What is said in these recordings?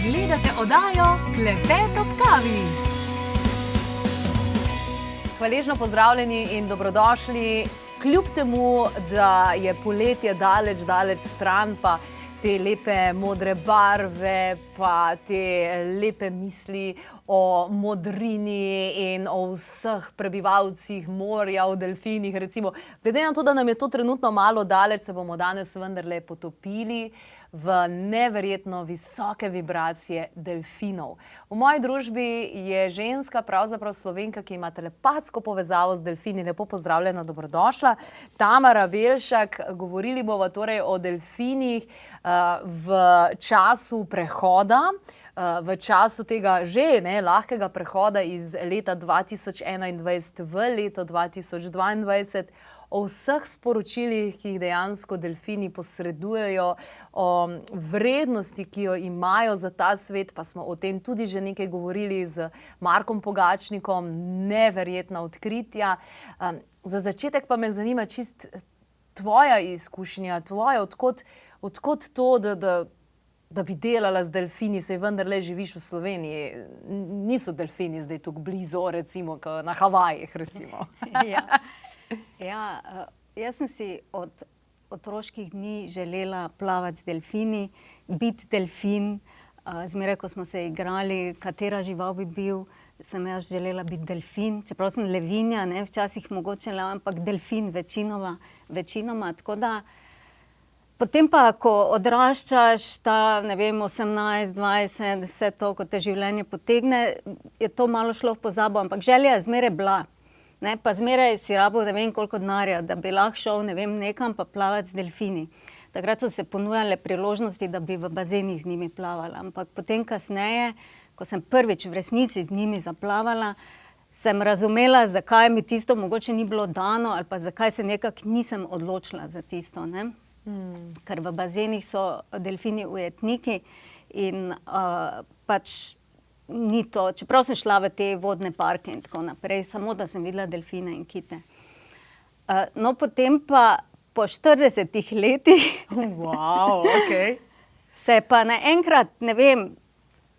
Gledate oddajo Klepet ob kavi. Hvaležno pozdravljeni in dobrodošli. Kljub temu, da je poletje daleč stran, pa te lepe modre barve, pa te lepe misli o modrini in o vseh prebivalcih morja, o delfinih, recimo. Glede na to, da nam je to trenutno malo daleč, se bomo danes vendarle potopili v neverjetno visoke vibracije delfinov. V moji družbi je ženska, pravzaprav Slovenka, ki ima telepatsko povezavo z delfini. Lepo pozdravljena, dobrodošla. Tamara Belšak, govorili bomo torej o delfinih v času prehoda, v času tega že lahkega prehoda iz leta 2021 v leto 2022, o vseh sporočilih, ki jih dejansko delfini posredujejo, o vrednosti, ki jo imajo za ta svet, pa smo o tem tudi že nekaj govorili z Markom Pogačnikom, neverjetna odkritja. Za začetek pa me zanima čist tvoja izkušnja, odkot to, da bi delala z delfini, saj vendarle živiš v Sloveniji. Niso delfini zdaj tukaj blizu, recimo, na Havajih, recimo. Jaz sem si od otroških dni želela plavati z delfini, biti delfin. Zmeraj, ko smo se igrali, katera žival bi bil, sem jaz želela biti delfin. Čeprav sem levinja, včasih mogoče le, ampak delfin večinoma. Tako da potem pa, ko odraščaš, 18, 20, vse to, ko te življenje potegne, je to malo šlo v pozabo, ampak želja je zmeraj bila. Pa zmeraj si rabil koliko denarja, da bi lahko šel nekam pa plavati z delfini. Takrat so se ponujale priložnosti, da bi v bazenih z njimi plavala. Ampak potem kasneje, ko sem prvič v resnici z njimi zaplavala, sem razumela, zakaj mi tisto mogoče ni bilo dano ali pa zakaj se nekako nisem odločila za tisto. Ker v bazenih so delfini ujetniki in pač ni to, čeprav sem šla v te vodne parke in tako naprej, samo da sem videla delfine in kite. No, potem pa po 40 letih se je pa naenkrat,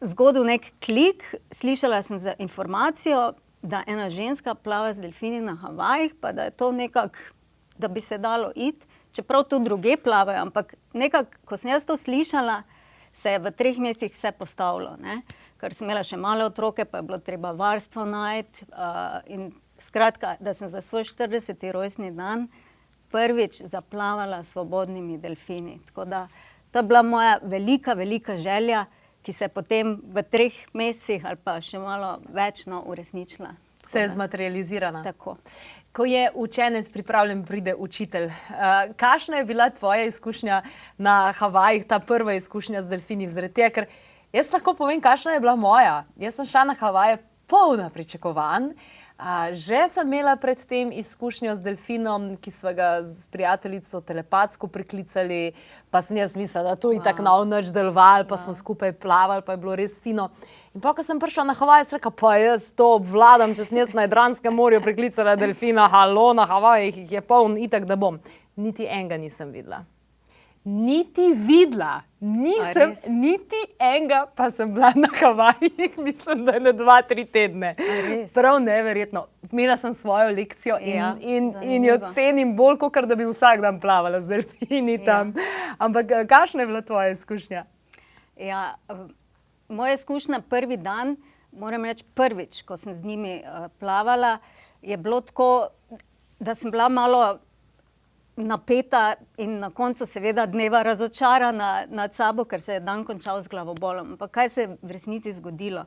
zgodil nek klik, slišala sem za informacijo, da ena ženska plava z delfini na Havajih, pa da je to nekako, da bi se dalo iti, čeprav tu druge plavajo, ampak nekako, ko sem jaz to slišala, se je v 3 mesecih vse postavilo, ker sem imela še male otroke, pa je bilo treba varstvo najti in skratka, da sem za svoj 40. rojstni dan prvič zaplavala s svobodnimi delfini. Tako da to je bila moja velika želja, ki se je potem v 3 mesecih ali pa še malo več uresničila. Se je zmaterializirala. Tako. Ko je učenec pripravljen, pride učitelj. Kakšna je bila tvoja izkušnja na Havajih, ta prva izkušnja z delfini? Zaradi tega, ker jaz lahko povem, kakšna je bila moja. Jaz sem šla na Havaje polna pričakovanj. Že sem imela pred tem izkušnjo z delfinom, ki sva ga s prijateljico telepatsko priklicali, pa sem jaz mislila, da to itak nič delovalo, pa smo skupaj plavali, pa je bilo res fino. In pa, ko sem prišla na Havaje, sem rekla, pa jaz to obvladam, če sem jaz na Jadranskem morju priklicala delfina, halo, na Havajih jih je poln, itak da bom. Niti enega nisem videla. Nisem, niti enega, pa sem bila na Havajih, mislim, da je 2-3 tedne. Prav neverjetno. Imela sem svojo lekcijo in jo cenim bolj, kot da bi vsak dan plavala z delfini tam. Ampak kakšna je bila tvoja izkušnja? Moja izkušnja prvi dan, moram reči prvič, ko sem z njimi plavala, je bilo tako, da sem bila malo napeta in na koncu seveda dneva razočarana nad sabo, ker se je dan končal z glavobolom. Ampak kaj se je v resnici zgodilo?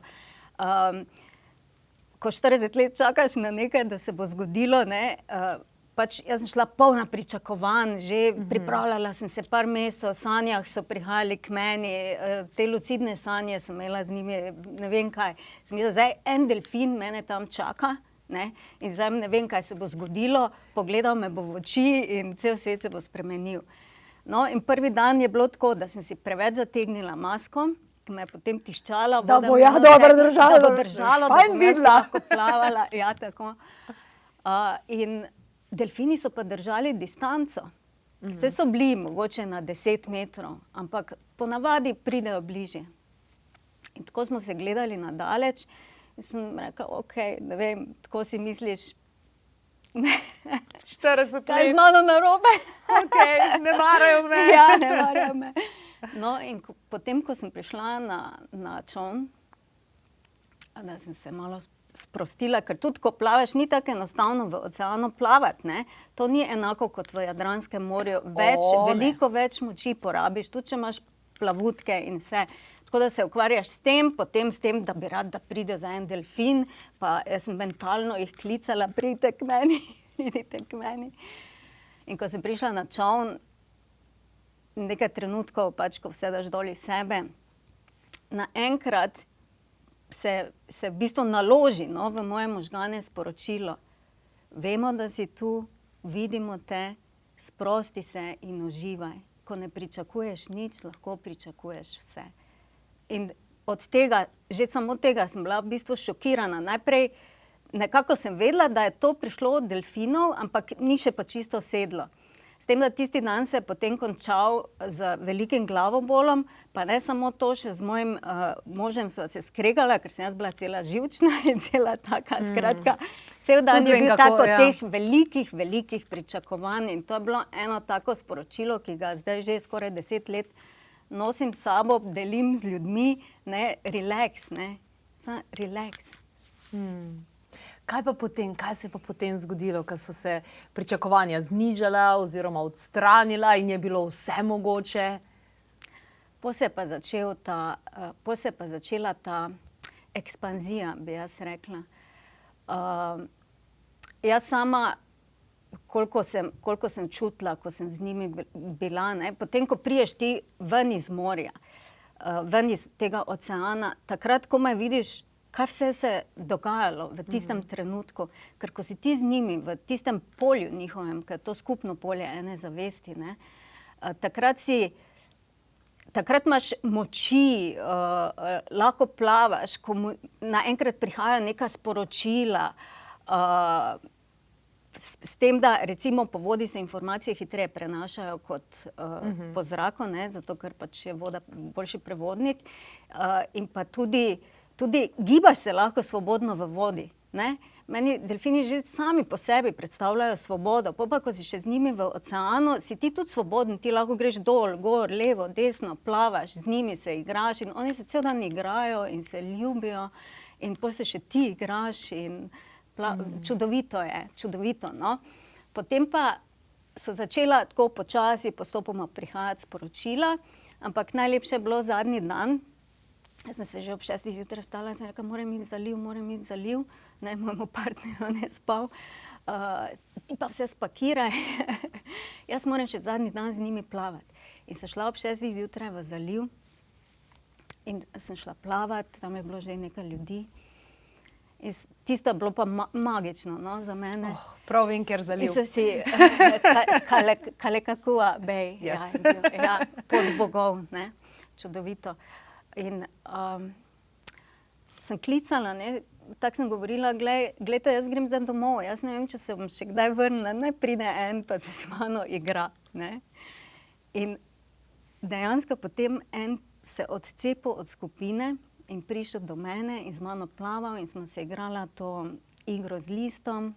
Ko 40 let čakaš na nekaj, da se bo zgodilo, pač jaz sem šla polna pričakovanj, že pripravljala sem se par mesecev, v sanjah so prihajali k meni, te lucidne sanje sem imela z njimi, ne vem kaj. Sem mislila, zdaj en delfin mene tam čaka, in zdaj ne vem, kaj se bo zgodilo, pogledal me bo v oči in cel svet se bo spremenil. No, in prvi dan je bilo tako, da sem si preveč zategnila masko, ki me je potem tiščala. Da bo dobro držalo. Da bo držalo, da bom jaz lahko plavala. Tako. In delfini so pa držali distanco. Vse so bili mogoče na 10 metrov, ampak ponavadi pridejo bližje. In tako smo se gledali na daleč in sem rekla, ok, ne vem, tako si misliš, 40 kaj je z mano narobe? Okay, ne marajo me. Ja, ne marajo me. No, in potem, ko sem prišla na čoln, da sem se malo sprostila, ker tudi, ko plavaš, ni tako enostavno v oceanu plavati, ne. To ni enako kot v Jadranskem morju. Veliko več moči porabiš, tudi če imaš plavutke in vse. Tako da se ukvarjaš s tem, potem s tem, da bi rad, da pride za en delfin, pa jaz sem mentalno jih klicala, pridite k meni. In ko sem prišla na čoln, nekaj trenutkov, pač, ko vse daš dol iz sebe, naenkrat se v bistvu naloži, no, v moje možgane sporočilo. Vemo, da si tu, vidimo te, sprosti se in uživaj. Ko ne pričakuješ nič, lahko pričakuješ vse. In od tega, že samo tega sem bila v bistvu šokirana. Najprej nekako sem vedela, da je to prišlo od delfinov, ampak ni še pa čisto sedlo. S tem, da tisti dan se je potem končal z velikim glavobolom, pa ne samo to, še z mojim možem sva se skregala, ker sem jaz bila cela živčna in cela taka, skratka, cel dan je bil tako teh velikih pričakovanj in to je bilo eno tako sporočilo, ki ga zdaj že skoraj 10 let nosim s sabo, delim z ljudmi, ne, relax, ne, samo relax. Kaj pa potem, kaj se je pa potem zgodilo, ko so se pričakovanja znižala oziroma odstranila in je bilo vse mogoče? Pol se je pa začela ta ekspanzija, bi jaz rekla. Jaz sama, koliko sem čutila, ko sem z njimi bila, ne, potem, ko priješ ti ven iz morja, ven iz tega oceana, takrat komaj vidiš, kaj vse se je dogajalo v tistem trenutku, ker ko si ti z njimi v tistem polju njihovem, ker je to skupno polje ene zavesti, ne, takrat imaš moči, lahko plavaš, ko naenkrat prihajajo neka sporočila, s tem, da recimo po vodi se informacije hitreje prenašajo kot po zraku, ne, zato ker pač je voda boljši prevodnik, in pa tudi gibaš se lahko svobodno v vodi, ne. Meni delfini že sami po sebi predstavljajo svobodo, pol pa, ko si še z njimi v oceanu, si ti tudi svoboden, ti lahko greš dol, gor, levo, desno, plavaš, z njimi se igraš in oni se cel dan igrajo in se ljubijo in pol se še ti igraš in čudovito je, čudovito, no. Potem pa so začela tako počasi postopoma prihajati sporočila, ampak najlepše je bilo zadnji dan. Jaz sem se že ob 6. zjutraj vstala in sem rekla, moram iti v zaliv, ne, mojemu partnerju ne spal. Ti pa vse spakiraj, jaz moram še zadnji dan z njimi plavati. In sem šla ob 6. zjutraj v zaliv in sem šla plavati, tam je bilo že nekaj ljudi. In tisto je bilo pa magično, no, za mene. Prav vem, ker zaliv. In sem si Kalekakua Bay, ja, pot bogov, ne, čudovito. In sem klicala, ne, tako sem govorila, glejte, jaz grem zdaj domov, jaz ne vem, če se bom še kdaj vrnila, naj pride en pa se z mano igra, ne. In dejansko potem en se odcepil od skupine in prišel do mene in z mano plaval in smo se igrala to igro z listom.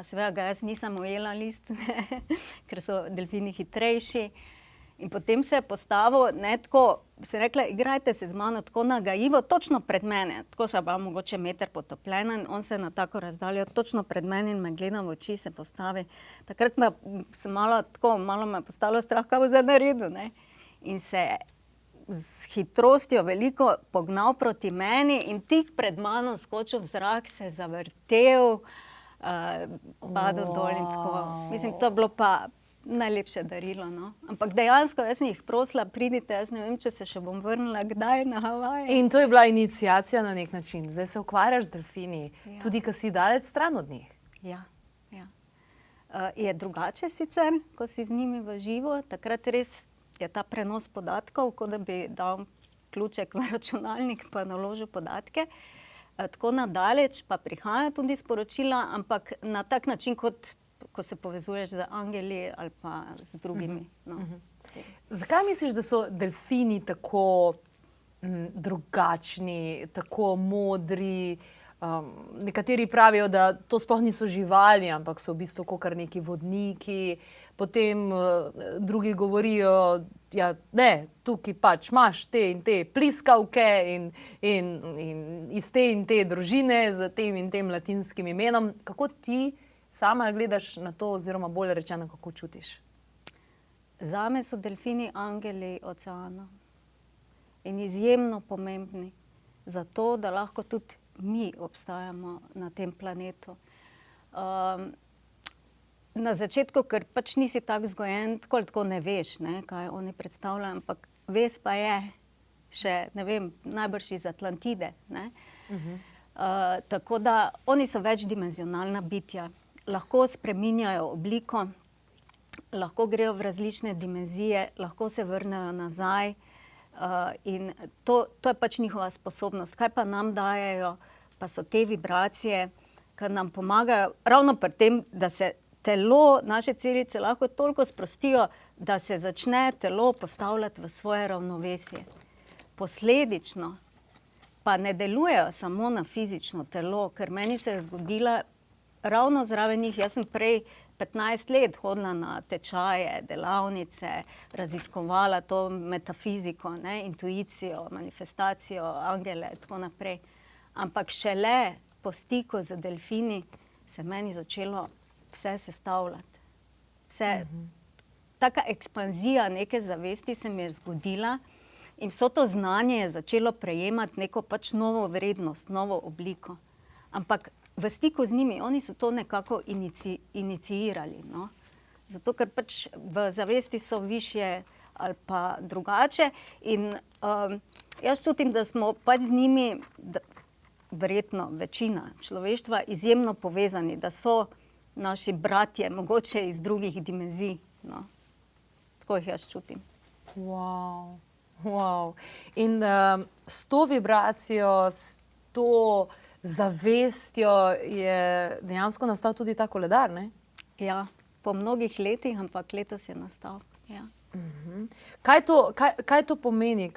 Seveda ga jaz nisem ujela list, ne, ker so delfini hitrejši. In potem se je postavil, ne, tako, sem rekla, igrajte se z mano tako nagajivo, točno pred mene. Tako sva bila mogoče meter potopljena in on se na tako razdaljo točno pred mene in me gleda v oči, se postavi. Takrat sem malo me je postalo strah, kaj bo zdaj naredil, ne. In se z hitrostjo veliko pognal proti meni in tik pred mano skočil v zrak, se zavrtel, padel dol in tako. Mislim, to je bilo pa najlepše darilo, no. Ampak dejansko, jaz sem jih prosila, pridite, jaz ne vem, če se še bom vrnila kdaj na Havaje. In to je bila iniciacija na nek način. Zdaj se ukvarjaš z delfini, tudi ko si daleč stran od njih. Ja. Je drugače sicer, ko si z njimi v živo, takrat res je ta prenos podatkov, kot da bi dal ključek v računalnik pa naložil podatke. Tako nadaleč pa prihajajo tudi sporočila, ampak na tak način, kot ko se povezuješ z angeli ali pa z drugimi. No. Zakaj misliš, da so delfini tako drugačni, tako modri. Nekateri pravijo, da to sploh niso živali, ampak so v bistvu kakor neki vodniki. Potem drugi govorijo, ja, ne, tukaj pač imaš te in te pliskavke in iz te in te družine z tem in tem latinskim imenom. Kako ti sama gledaš na to, oziroma bolje rečeno, kako čutiš? Zame so delfini angeli oceana in izjemno pomembni za to, da lahko tudi mi obstajamo na tem planetu. Na začetku, ker pač nisi tako vzgojen, tako ne veš, ne, kaj oni predstavljajo, ampak vez pa je še, ne vem, najbrž iz Atlantide, ne. Tako da oni so večdimenzionalna bitja. Lahko spreminjajo obliko, lahko grejo v različne dimenzije, lahko se vrnejo nazaj. In to je pač njihova sposobnost. Kaj pa nam dajejo, pa so te vibracije, ki nam pomagajo ravno pri tem, da se telo, naše celice lahko toliko sprostijo, da se začne telo postavljati v svoje ravnovesje. Posledično pa ne delujejo samo na fizično telo, ker meni se je zgodila ravno zraven njih. Jaz sem prej 15 let hodila na tečaje, delavnice, raziskovala to metafiziko, ne, intuicijo, manifestacijo, angele, tako naprej. Ampak šele po stiku z delfini se meni začelo vse sestavljati. Taka ekspanzija neke zavesti se mi je zgodila in vso to znanje je začelo prejemati neko pač novo vrednost, novo obliko. Ampak v stiku z njimi, oni so to nekako iniciirali, no. Zato, ker pač v zavesti so višje ali pa drugače in jaz čutim, da smo pač z njimi, verjetno večina človeštva, izjemno povezani, da so naši bratje, mogoče iz drugih dimenzij, no. Tako jih jaz čutim. Wow. In s to vibracijo, s to zavestjo je dejansko nastal tudi ta koledar, ne? Ja, po mnogih letih, ampak letos je nastal, ja. Kaj to pomeni?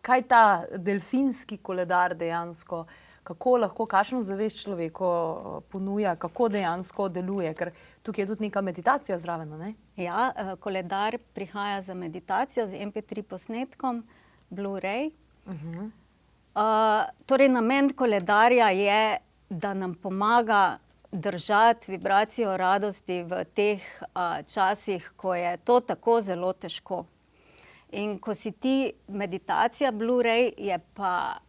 Kaj ta delfinski koledar dejansko, kako lahko, kakšno zavest človeku ponuja, kako dejansko deluje? Ker tukaj je tudi neka meditacija zraven, ne? Ja, koledar prihaja za meditacijo z MP3 posnetkom, Blu-ray. Torej, namen koledarja je, da nam pomaga držati vibracijo radosti v teh časih, ko je to tako zelo težko. In ko si ti meditacija, Blu-ray, je pa...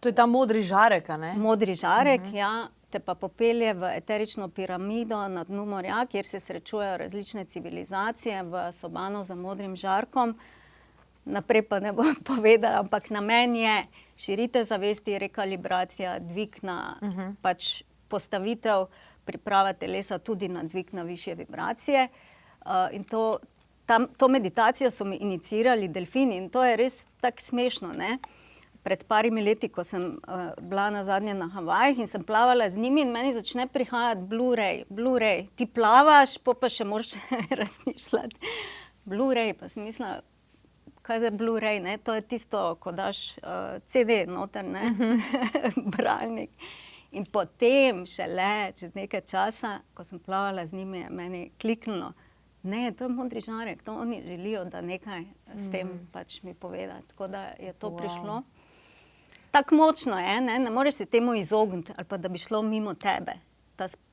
To je ta modri žarek, a ne? Modri žarek, ja, te pa popelje v eterično piramido na dnu morja, kjer se srečujejo različne civilizacije v sobano za modrim žarkom. Naprej pa ne bom povedala, ampak namen je širitev zavesti, rekalibracija, dvig na pač postavitev, priprava telesa tudi na dvig na višje vibracije. In to meditacijo so mi iniciirali delfini in to je res tako smešno, ne. Pred parimi leti, ko sem bila nazadnje na Havajih in sem plavala z njimi in meni začne prihajati Blu-ray. Ti plavaš, pa še moraš razmišljati. Blu-ray, pa sem mislila, kaj je Blu-ray, ne? To je tisto, ko daš CD noter, ne? Bralnik. In potem šele, čez nekaj časa, ko sem plavala z njimi, je meni kliknilo. Ne, to je modri žarek, to oni želijo, da nekaj s tem pač mi povedati. Tako da je to prišlo. Tako močno je, ne moreš se temu izogniti, ali pa da bi šlo mimo tebe,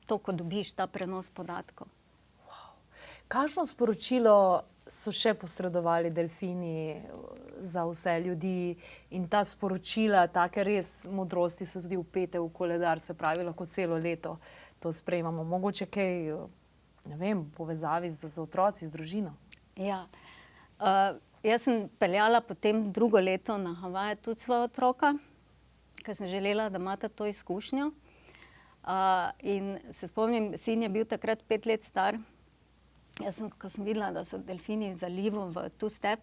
to, ko dobiš ta prenos podatkov. Kakšno sporočilo so še posredovali delfini za vse ljudi in ta sporočila, take res modrosti so tudi vpete v koledar, se pravi, lahko celo leto to sprejemamo. Mogoče kaj, ne vem, povezavi z otroci, z družino? Ja. Jaz sem peljala potem drugo leto na Havaje tudi svoja otroka, ker sem želela, da imata to izkušnjo. In se spomnim, sin je bil takrat 5 let star. Ko sem videla, da so delfini v zalivu v two-step,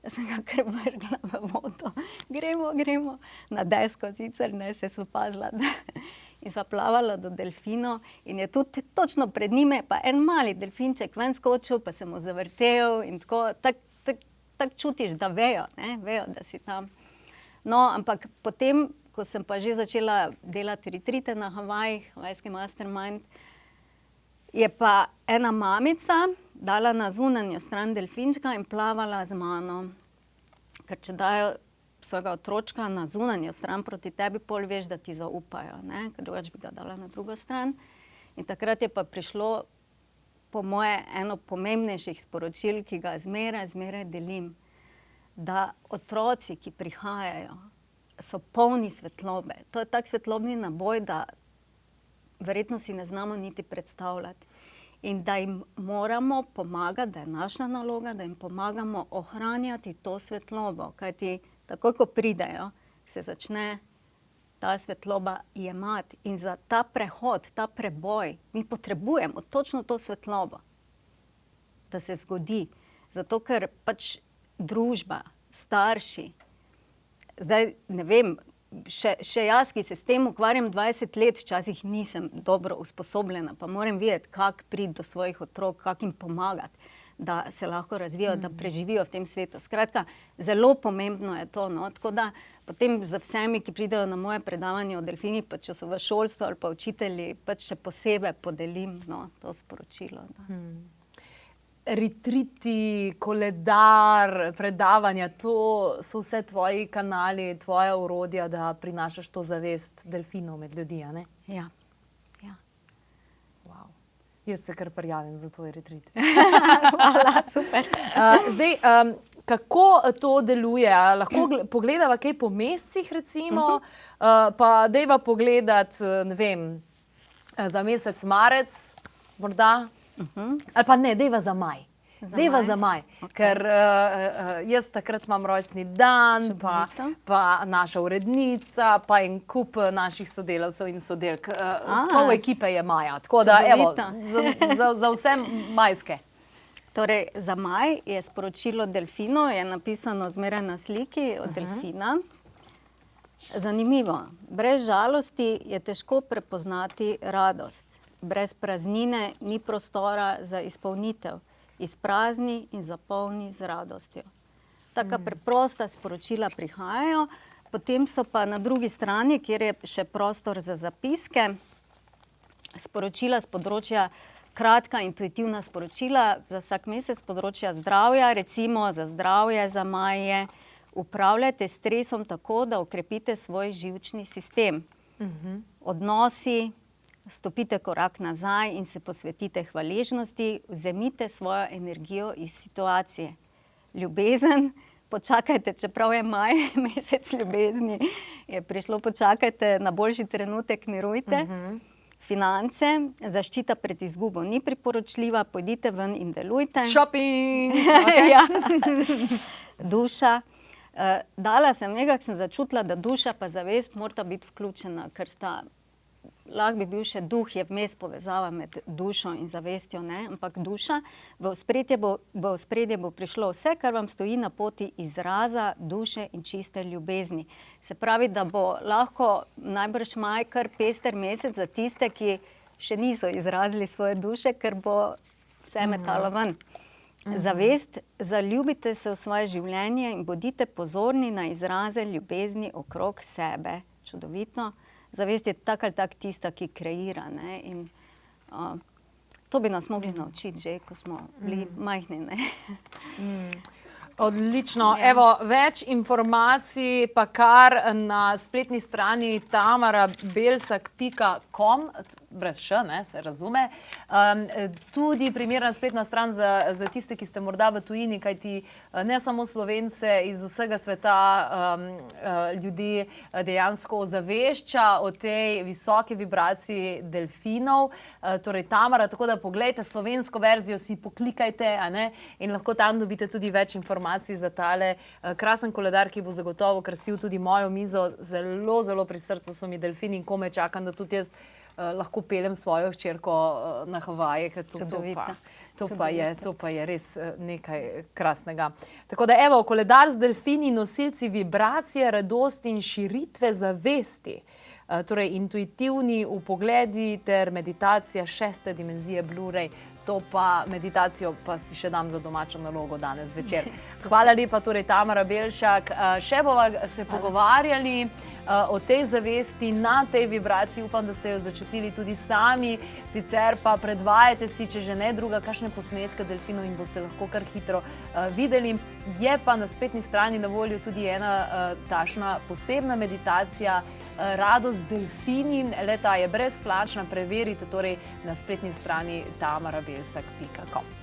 jaz sem ga kar vrgla v vodo. Gremo. Na desko sicer, ne, se opazila. In sva plavala do delfinov in je tudi točno pred njime pa en mali delfinček ven skočil, pa se mu zavrtel in tako tako čutiš, da vejo, vejo, da si tam. No, ampak potem, ko sem pa že začela delati retrite na Havajih, havajski mastermind, je pa ena mamica dala na zunanjo stran delfinčka in plavala z mano. Ker če dajo svojega otročka na zunanjo stran proti tebi, pol veš, da ti zaupajo, ker drugače bi ga dala na drugo stran. In takrat je pa prišlo po moje eno pomembnejših sporočil, ki ga zmeraj delim, da otroci, ki prihajajo, so polni svetlobe. To je tak svetlobni naboj, da verjetno si ne znamo niti predstavljati. In da jim moramo pomagati, da je naša naloga, da jim pomagamo ohranjati to svetlobo. Kajti takoj, ko pridejo, se začne ta svetloba jemati. In za ta prehod, ta preboj, mi potrebujemo točno to svetlobo, da se zgodi. Zato, ker pač družba, starši, zdaj ne vem, še jaz, ki se s tem ukvarjam 20 let, včasih nisem dobro usposobljena, pa moram vedeti, kako priti do svojih otrok, kako jim pomagati, da se lahko razvijajo, da preživijo v tem svetu. Skratka, zelo pomembno je to, no, tako da potem za vsemi, ki pridejo na moje predavanje o delfinih, pa če so v šolstvu ali pa učitelji, pač še posebej podelim, no, to sporočilo. Retriti, koledar, predavanja, to so vse tvoji kanali, tvoja orodja, da prinašaš to zavest delfinov med ljudi, a ne? Ja. Wow. Jaz se kar prijavim za tvoj retrit. Hvala, super. Zdaj, kako to deluje? Lahko pogledava kaj po mesecih, recimo, pa dejva pogledat, ne vem, za mesec marec, morda? Ali pa ne, dejva za maj. Dejva za maj, ker jaz takrat imam rojstni dan, pa naša urednica, pa en kup naših sodelavcev in sodelk. Pol ekipe je maja, tako da evo, za vse majske. Torej, za maj je sporočilo delfinov, je napisano zmeraj na sliki od delfina. Zanimivo, brez žalosti je težko prepoznati radost. Brez praznine ni prostora za izpolnitev. Izprazni in zapolni z radostjo. Taka preprosta sporočila prihajajo, potem so pa na drugi strani, kjer je še prostor za zapiske, sporočila z področja, kratka intuitivna sporočila za vsak mesec z področja zdravja, recimo za zdravje, za maje. Upravljajte s stresom tako, da okrepite svoj živčni sistem. Odnosi, stopite korak nazaj in se posvetite hvaležnosti, vzemite svojo energijo iz situacije. Ljubezen, počakajte, čeprav je maj, mesec ljubezni, je prišlo, počakajte, na boljši trenutek mirujte. Finance, zaščita pred izgubo ni priporočljiva, pojdite ven in delujte. Shopping! Ja. Duša. Dala sem nekako, sem začutila, da duša pa zavest morata biti vključena, ker sta lahko bi bil še duh, je vmes povezava med dušo in zavestjo, ampak duša, v ospredje bo prišlo vse, kar vam stoji na poti izraza duše in čiste ljubezni. Se pravi, da bo lahko najbrž maj kar pester mesec za tiste, ki še niso izrazili svoje duše, ker bo vse metalo ven. Zavest, zaljubite se v svoje življenje in bodite pozorni na izraze ljubezni okrog sebe. Čudovito. Zavest je tak ali tak tista, ki kreira, in to bi nas mogli naučiti že, ko smo bili majhni, Odlično. Evo, več informacij pa kar na spletni strani tamarabelsak.com, brez š, se razume. Tudi primerna spletna stran za tiste, ki ste morda v tujini, kajti ne samo Slovence, iz vsega sveta ljudi dejansko ozavešča o tej visoki vibraciji delfinov. Torej Tamara, tako da poglejte slovensko verzijo, si poklikajte, in lahko tam dobite tudi več informacij za tale krasen koledar, ki bo zagotovo krasil tudi mojo mizo. Zelo, zelo pri srcu so mi delfini in komaj čakam, da tudi jaz lahko peljem svojo hčerko na Havaje. To pa je res nekaj krasnega. Tako da evo, koledar z delfini, nosilci vibracije, radosti in širitve zavesti. torej intuitivni vpogledi ter meditacija 6. dimenzije Blu-ray. To pa meditacijo pa si še dam za domačo nalogo danes večer. Hvala lepa, torej Tamara Belšak. Še bova se pogovarjali o tej zavesti, na tej vibraciji. Upam, da ste jo začutili tudi sami. Sicer pa predvajajte si, če že ne druga, kakšne posnetke delfinov in boste lahko kar hitro videli. Je pa na spletni strani na voljo tudi ena takšna posebna meditacija, Radost z delfini. Le-ta je brezplačna, preverite torej na spletni strani tamarabelsak.com.